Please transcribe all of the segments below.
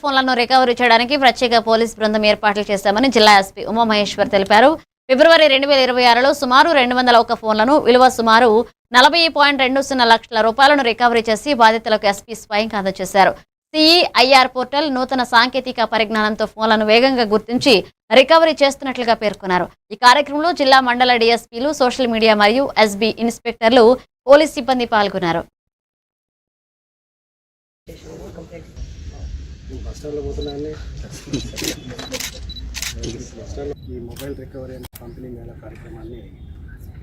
ఫోన్లను రికవరీ చేయడానికి ప్రత్యేక పోలీస్ బృందం ఏర్పాట్లు చేశామని జిల్లా ఎస్పీ ఉమామహేశ్వర్ తెలిపారు. ఫిబ్రవరి 2026లో సుమారు 201 ఫోన్లను విలువ సుమారు 40.20 లక్షల రూపాయలను రికవరీ చేసి బాధితులకు ఎస్పీ స్వయంగా అందజేశారు. సిఈఐఆర్ పోర్టల్ నూతన సాంకేతిక పరిజ్ఞానంతో ఫోన్లను వేగంగా గుర్తించి రికవరీ చేస్తున్నట్లుగా పేర్కొన్నారు. ఈ కార్యక్రమంలో జిల్లా మండల డీఎస్పీలు, సోషల్ మీడియా మరియు ఎస్బీ ఇన్స్పెక్టర్లు, పోలీస్ సిబ్బంది పాల్గొన్నారు. ఈ మొబైల్ రికవరీ అనే పంపిణీ మేళ కార్యక్రమాన్ని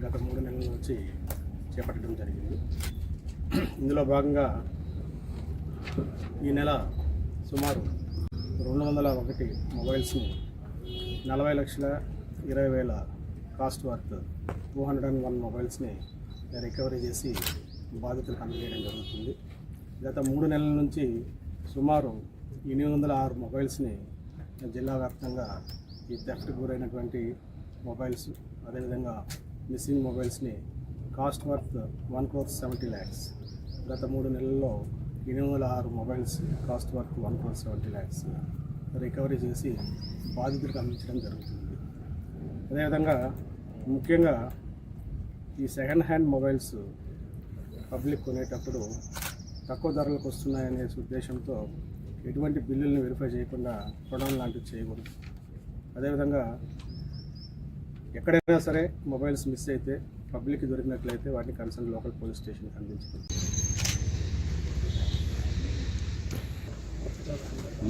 గత 3 నెలల నుంచి చేపట్టడం జరిగింది. ఇందులో భాగంగా ఈ నెల సుమారు 201 మొబైల్స్ని 40,20,000 కాస్ట్ వర్త్ 201 మొబైల్స్ని రికవరీ చేసి బాధితులకు అందజేయడం జరుగుతుంది. గత 3 నెలల నుంచి సుమారు 806 మొబైల్స్ని జిల్లా వ్యాప్తంగా ఈ థెఫ్ట్కి గురైనటువంటి మొబైల్స్, అదేవిధంగా మిస్సింగ్ మొబైల్స్ని కాస్ట్ వర్త్ 1,70,00,000 గత 3 నెలల్లో 806 మొబైల్స్ కాస్ట్ వర్త్ 1,70,00,000 రికవరీ చేసి బాధితులకు అందించడం జరుగుతుంది. అదేవిధంగా ముఖ్యంగా ఈ సెకండ్ హ్యాండ్ మొబైల్స్ పబ్లిక్ కొనేటప్పుడు తక్కువ ధరలకు వస్తున్నాయనే ఉద్దేశంతో ఎటువంటి బిల్లులను వెరిఫై చేయకుండా కొనడం లాంటివి చేయకూడదు. అదేవిధంగా ఎక్కడైనా సరే మొబైల్స్ మిస్ అయితే పబ్లిక్ దొరికినట్లయితే వాటిని కన్సర్న్ లోకల్ పోలీస్ స్టేషన్కి అందించకూడదు.